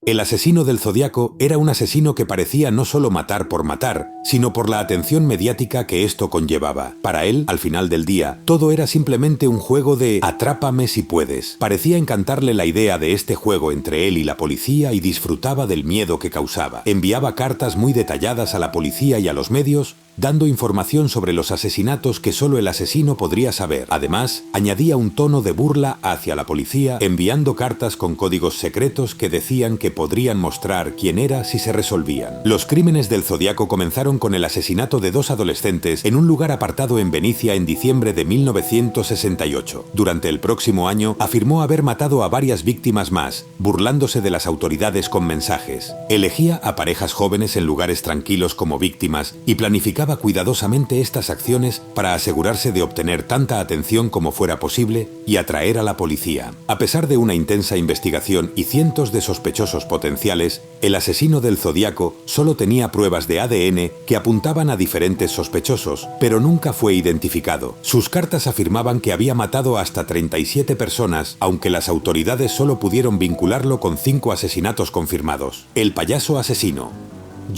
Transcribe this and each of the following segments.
El asesino del Zodíaco era un asesino que parecía no solo matar por matar, sino por la atención mediática que esto conllevaba. Para él, al final del día, todo era simplemente un juego de «atrápame si puedes». Parecía encantarle la idea de este juego entre él y la policía y disfrutaba del miedo que causaba. Enviaba cartas muy detalladas a la policía y a los medios, dando información sobre los asesinatos que solo el asesino podría saber. Además, añadía un tono de burla hacia la policía, enviando cartas con códigos secretos que decían que podrían mostrar quién era si se resolvían. Los crímenes del Zodíaco comenzaron con el asesinato de 2 adolescentes en un lugar apartado en Venecia en diciembre de 1968. Durante el próximo año, afirmó haber matado a varias víctimas más, burlándose de las autoridades con mensajes. Elegía a parejas jóvenes en lugares tranquilos como víctimas y planificaba cuidadosamente estas acciones para asegurarse de obtener tanta atención como fuera posible y atraer a la policía. A pesar de una intensa investigación y cientos de sospechosos potenciales, el asesino del Zodíaco solo tenía pruebas de ADN que apuntaban a diferentes sospechosos, pero nunca fue identificado. Sus cartas afirmaban que había matado hasta 37 personas, aunque las autoridades solo pudieron vincularlo con 5 asesinatos confirmados. El payaso asesino.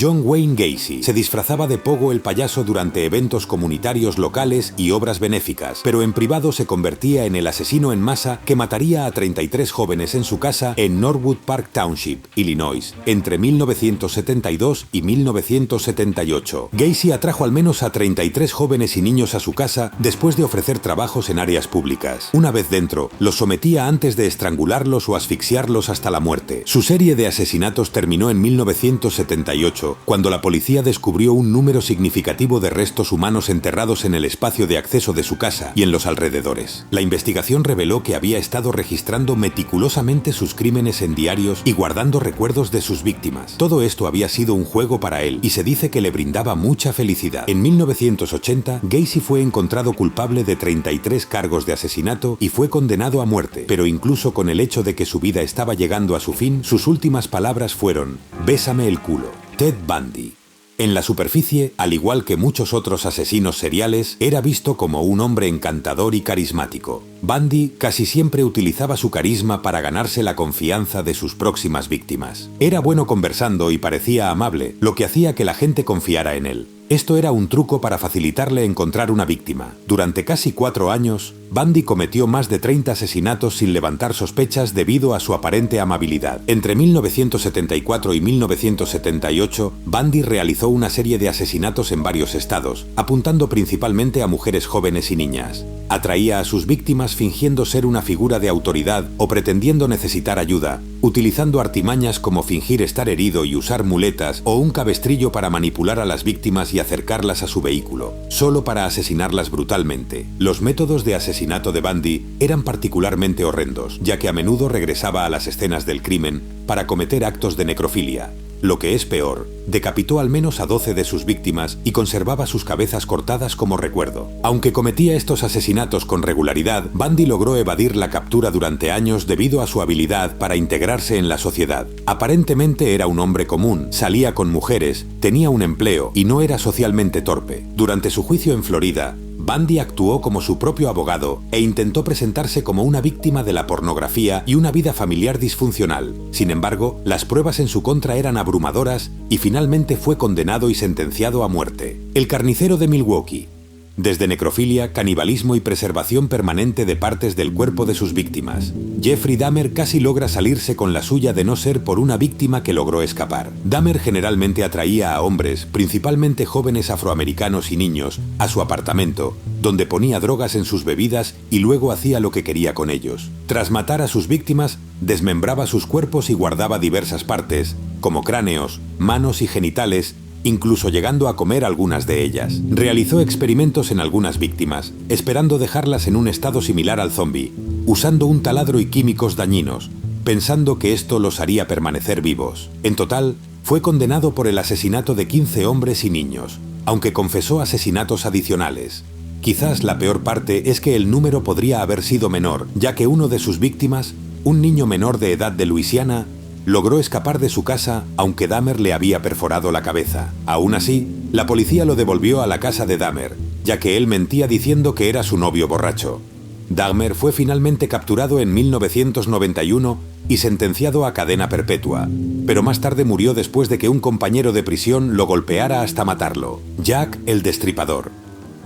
John Wayne Gacy se disfrazaba de Pogo el payaso durante eventos comunitarios locales y obras benéficas, pero en privado se convertía en el asesino en masa que mataría a 33 jóvenes en su casa en Norwood Park Township, Illinois, entre 1972 y 1978. Gacy atrajo al menos a 33 jóvenes y niños a su casa después de ofrecer trabajos en áreas públicas. Una vez dentro, los sometía antes de estrangularlos o asfixiarlos hasta la muerte. Su serie de asesinatos terminó en 1978, cuando la policía descubrió un número significativo de restos humanos enterrados en el espacio de acceso de su casa y en los alrededores. La investigación reveló que había estado registrando meticulosamente sus crímenes en diarios y guardando recuerdos de sus víctimas. Todo esto había sido un juego para él y se dice que le brindaba mucha felicidad. En 1980, Gacy fue encontrado culpable de 33 cargos de asesinato y fue condenado a muerte, pero incluso con el hecho de que su vida estaba llegando a su fin, sus últimas palabras fueron «Bésame el culo». Ted Bundy. En la superficie, al igual que muchos otros asesinos seriales, era visto como un hombre encantador y carismático. Bundy casi siempre utilizaba su carisma para ganarse la confianza de sus próximas víctimas. Era bueno conversando y parecía amable, lo que hacía que la gente confiara en él. Esto era un truco para facilitarle encontrar una víctima. Durante casi 4 años, Bundy cometió más de 30 asesinatos sin levantar sospechas debido a su aparente amabilidad. Entre 1974 y 1978, Bundy realizó una serie de asesinatos en varios estados, apuntando principalmente a mujeres jóvenes y niñas. Atraía a sus víctimas fingiendo ser una figura de autoridad o pretendiendo necesitar ayuda, utilizando artimañas como fingir estar herido y usar muletas o un cabestrillo para manipular a las víctimas y acercarlas a su vehículo, solo para asesinarlas brutalmente. Los métodos de asesinato de Bundy eran particularmente horrendos, ya que a menudo regresaba a las escenas del crimen para cometer actos de necrofilia. Lo que es peor, decapitó al menos a 12 de sus víctimas y conservaba sus cabezas cortadas como recuerdo. Aunque cometía estos asesinatos con regularidad, Bundy logró evadir la captura durante años debido a su habilidad para integrarse en la sociedad. Aparentemente era un hombre común, salía con mujeres, tenía un empleo y no era socialmente torpe. Durante su juicio en Florida, Bundy actuó como su propio abogado e intentó presentarse como una víctima de la pornografía y una vida familiar disfuncional. Sin embargo, las pruebas en su contra eran abrumadoras y finalmente fue condenado y sentenciado a muerte. El carnicero de Milwaukee. Desde necrofilia, canibalismo y preservación permanente de partes del cuerpo de sus víctimas. Jeffrey Dahmer casi logra salirse con la suya de no ser por una víctima que logró escapar. Dahmer generalmente atraía a hombres, principalmente jóvenes afroamericanos y niños, a su apartamento, donde ponía drogas en sus bebidas y luego hacía lo que quería con ellos. Tras matar a sus víctimas, desmembraba sus cuerpos y guardaba diversas partes, como cráneos, manos y genitales, incluso llegando a comer algunas de ellas. Realizó experimentos en algunas víctimas, esperando dejarlas en un estado similar al zombie, usando un taladro y químicos dañinos, pensando que esto los haría permanecer vivos. En total, fue condenado por el asesinato de 15 hombres y niños, aunque confesó asesinatos adicionales. Quizás la peor parte es que el número podría haber sido menor, ya que uno de sus víctimas, un niño menor de edad de Luisiana, logró escapar de su casa aunque Dahmer le había perforado la cabeza. Aún así, la policía lo devolvió a la casa de Dahmer, ya que él mentía diciendo que era su novio borracho. Dahmer fue finalmente capturado en 1991 y sentenciado a cadena perpetua, pero más tarde murió después de que un compañero de prisión lo golpeara hasta matarlo. Jack el Destripador.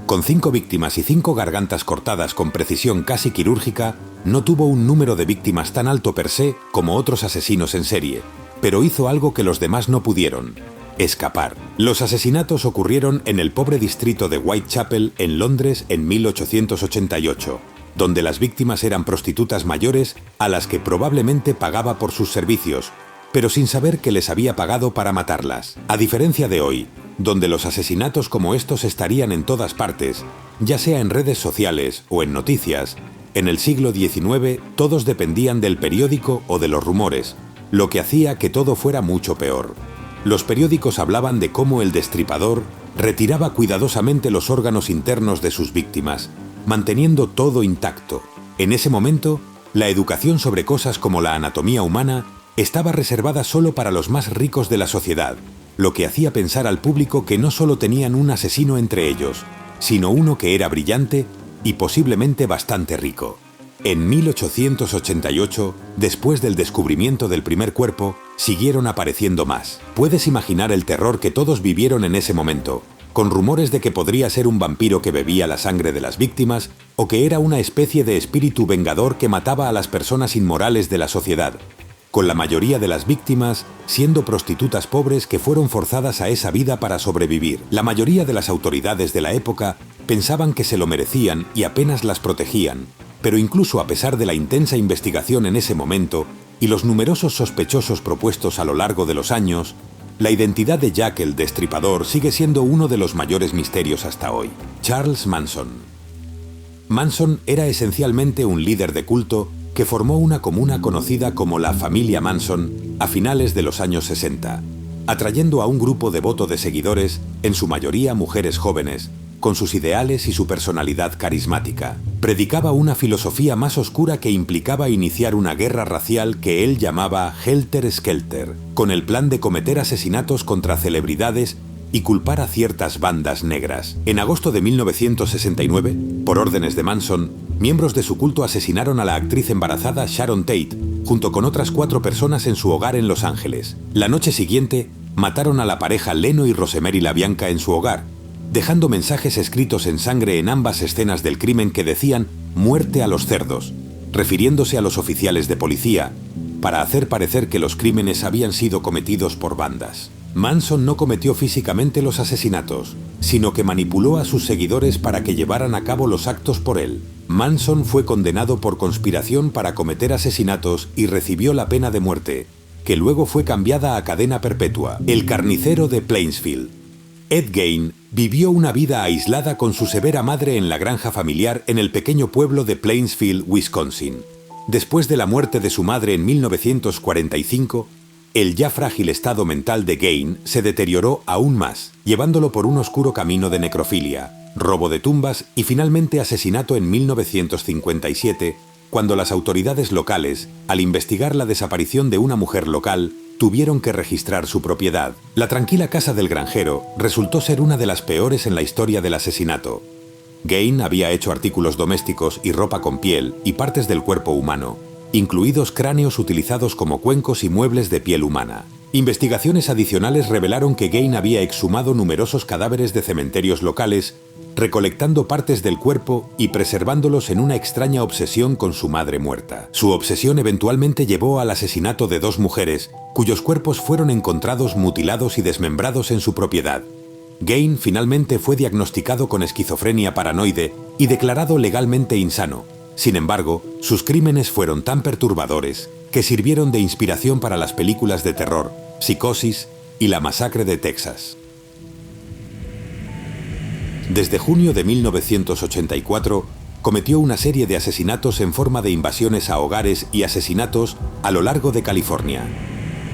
Con 5 víctimas y 5 gargantas cortadas con precisión casi quirúrgica, no tuvo un número de víctimas tan alto per se como otros asesinos en serie, pero hizo algo que los demás no pudieron: escapar. Los asesinatos ocurrieron en el pobre distrito de Whitechapel, en Londres, en 1888, donde las víctimas eran prostitutas mayores a las que probablemente pagaba por sus servicios, pero sin saber que les había pagado para matarlas. A diferencia de hoy, donde los asesinatos como estos estarían en todas partes, ya sea en redes sociales o en noticias, en el siglo XIX todos dependían del periódico o de los rumores, lo que hacía que todo fuera mucho peor. Los periódicos hablaban de cómo el destripador retiraba cuidadosamente los órganos internos de sus víctimas, manteniendo todo intacto. En ese momento, la educación sobre cosas como la anatomía humana estaba reservada solo para los más ricos de la sociedad, lo que hacía pensar al público que no solo tenían un asesino entre ellos, sino uno que era brillante y posiblemente bastante rico. En 1888, después del descubrimiento del primer cuerpo, siguieron apareciendo más. Puedes imaginar el terror que todos vivieron en ese momento, con rumores de que podría ser un vampiro que bebía la sangre de las víctimas o que era una especie de espíritu vengador que mataba a las personas inmorales de la sociedad, con la mayoría de las víctimas siendo prostitutas pobres que fueron forzadas a esa vida para sobrevivir. La mayoría de las autoridades de la época pensaban que se lo merecían y apenas las protegían, pero incluso a pesar de la intensa investigación en ese momento y los numerosos sospechosos propuestos a lo largo de los años, la identidad de Jack el Destripador sigue siendo uno de los mayores misterios hasta hoy. Charles Manson. Manson era esencialmente un líder de culto que formó una comuna conocida como la familia Manson a finales de los años 60, atrayendo a un grupo devoto de seguidores, en su mayoría mujeres jóvenes, con sus ideales y su personalidad carismática. Predicaba una filosofía más oscura que implicaba iniciar una guerra racial que él llamaba Helter Skelter, con el plan de cometer asesinatos contra celebridades y culpar a ciertas bandas negras. En agosto de 1969, por órdenes de Manson, miembros de su culto asesinaron a la actriz embarazada Sharon Tate, junto con otras 4 personas en su hogar en Los Ángeles. La noche siguiente, mataron a la pareja Leno y Rosemary LaBianca en su hogar, dejando mensajes escritos en sangre en ambas escenas del crimen que decían «muerte a los cerdos», refiriéndose a los oficiales de policía, para hacer parecer que los crímenes habían sido cometidos por bandas. Manson no cometió físicamente los asesinatos, sino que manipuló a sus seguidores para que llevaran a cabo los actos por él. Manson fue condenado por conspiración para cometer asesinatos y recibió la pena de muerte, que luego fue cambiada a cadena perpetua. El carnicero de Plainsfield. Ed Gein vivió una vida aislada con su severa madre en la granja familiar en el pequeño pueblo de Plainsfield, Wisconsin. Después de la muerte de su madre en 1945, el ya frágil estado mental de Gein se deterioró aún más, llevándolo por un oscuro camino de necrofilia, robo de tumbas y finalmente asesinato en 1957, cuando las autoridades locales, al investigar la desaparición de una mujer local, tuvieron que registrar su propiedad. La tranquila casa del granjero resultó ser una de las peores en la historia del asesinato. Gein había hecho artículos domésticos y ropa con piel y partes del cuerpo humano, incluidos cráneos utilizados como cuencos y muebles de piel humana. Investigaciones adicionales revelaron que Gein había exhumado numerosos cadáveres de cementerios locales, recolectando partes del cuerpo y preservándolos en una extraña obsesión con su madre muerta. Su obsesión eventualmente llevó al asesinato de 2 mujeres, cuyos cuerpos fueron encontrados mutilados y desmembrados en su propiedad. Gein finalmente fue diagnosticado con esquizofrenia paranoide y declarado legalmente insano. Sin embargo, sus crímenes fueron tan perturbadores que sirvieron de inspiración para las películas de terror, Psicosis y La Masacre de Texas. Desde junio de 1984, cometió una serie de asesinatos en forma de invasiones a hogares y asesinatos a lo largo de California.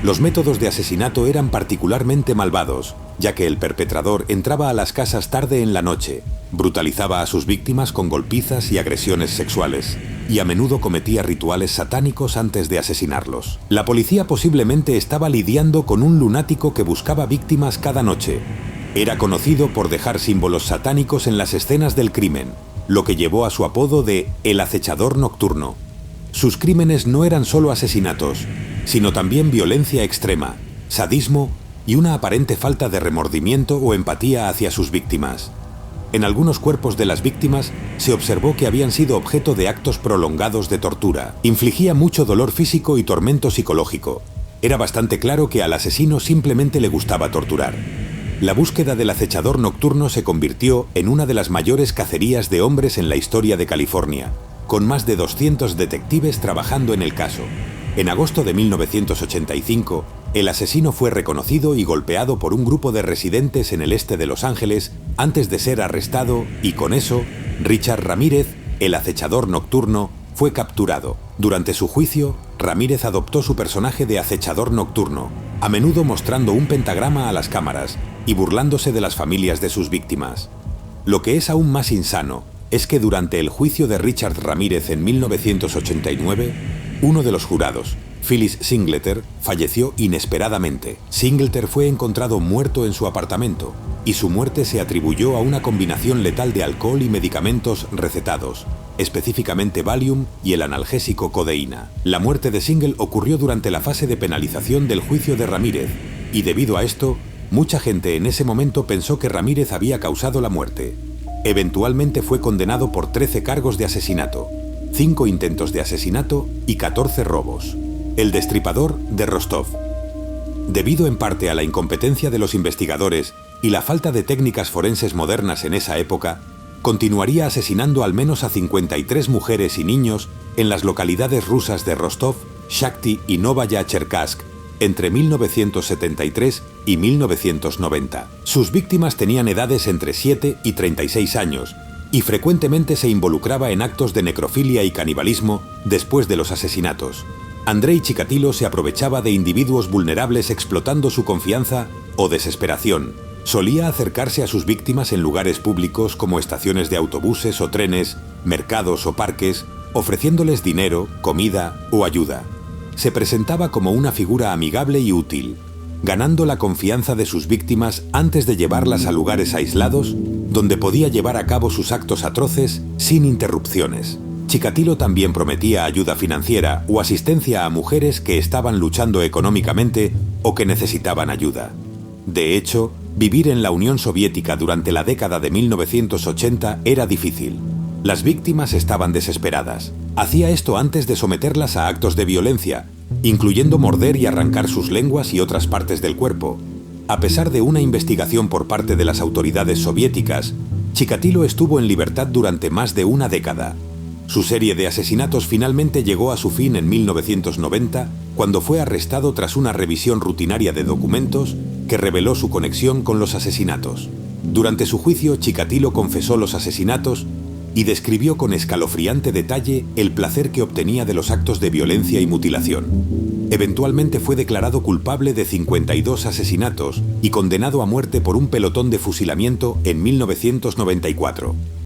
Los métodos de asesinato eran particularmente malvados, ya que el perpetrador entraba a las casas tarde en la noche, brutalizaba a sus víctimas con golpizas y agresiones sexuales, y a menudo cometía rituales satánicos antes de asesinarlos. La policía posiblemente estaba lidiando con un lunático que buscaba víctimas cada noche. Era conocido por dejar símbolos satánicos en las escenas del crimen, lo que llevó a su apodo de El Acechador Nocturno. Sus crímenes no eran solo asesinatos, sino también violencia extrema, sadismo y una aparente falta de remordimiento o empatía hacia sus víctimas. En algunos cuerpos de las víctimas se observó que habían sido objeto de actos prolongados de tortura. Infligía mucho dolor físico y tormento psicológico. Era bastante claro que al asesino simplemente le gustaba torturar. La búsqueda del acechador nocturno se convirtió en una de las mayores cacerías de hombres en la historia de California, con más de 200 detectives trabajando en el caso. En agosto de 1985, el asesino fue reconocido y golpeado por un grupo de residentes en el este de Los Ángeles antes de ser arrestado y con eso, Richard Ramírez, el acechador nocturno, fue capturado. Durante su juicio, Ramírez adoptó su personaje de acechador nocturno, a menudo mostrando un pentagrama a las cámaras y burlándose de las familias de sus víctimas. Lo que es aún más insano es que durante el juicio de Richard Ramírez en 1989, uno de los jurados, Phyllis Singleter, falleció inesperadamente. Singleter fue encontrado muerto en su apartamento y su muerte se atribuyó a una combinación letal de alcohol y medicamentos recetados, específicamente Valium y el analgésico codeína. La muerte de Single ocurrió durante la fase de penalización del juicio de Ramírez y debido a esto, mucha gente en ese momento pensó que Ramírez había causado la muerte. Eventualmente fue condenado por 13 cargos de asesinato, 5 intentos de asesinato y 14 robos. El Destripador de Rostov. Debido en parte a la incompetencia de los investigadores y la falta de técnicas forenses modernas en esa época, continuaría asesinando al menos a 53 mujeres y niños en las localidades rusas de Rostov, Shakhty y Novaya Cherkassk entre 1973 y 1990. Sus víctimas tenían edades entre 7 y 36 años y frecuentemente se involucraba en actos de necrofilia y canibalismo después de los asesinatos. Andrei Chikatilo se aprovechaba de individuos vulnerables explotando su confianza o desesperación. Solía acercarse a sus víctimas en lugares públicos como estaciones de autobuses o trenes, mercados o parques, ofreciéndoles dinero, comida o ayuda. Se presentaba como una figura amigable y útil, ganando la confianza de sus víctimas antes de llevarlas a lugares aislados donde podía llevar a cabo sus actos atroces sin interrupciones. Chikatilo también prometía ayuda financiera o asistencia a mujeres que estaban luchando económicamente o que necesitaban ayuda. De hecho, vivir en la Unión Soviética durante la década de 1980 era difícil. Las víctimas estaban desesperadas. Hacía esto antes de someterlas a actos de violencia, incluyendo morder y arrancar sus lenguas y otras partes del cuerpo. A pesar de una investigación por parte de las autoridades soviéticas, Chikatilo estuvo en libertad durante más de una década. Su serie de asesinatos finalmente llegó a su fin en 1990, cuando fue arrestado tras una revisión rutinaria de documentos que reveló su conexión con los asesinatos. Durante su juicio, Chikatilo confesó los asesinatos y describió con escalofriante detalle el placer que obtenía de los actos de violencia y mutilación. Eventualmente fue declarado culpable de 52 asesinatos y condenado a muerte por un pelotón de fusilamiento en 1994.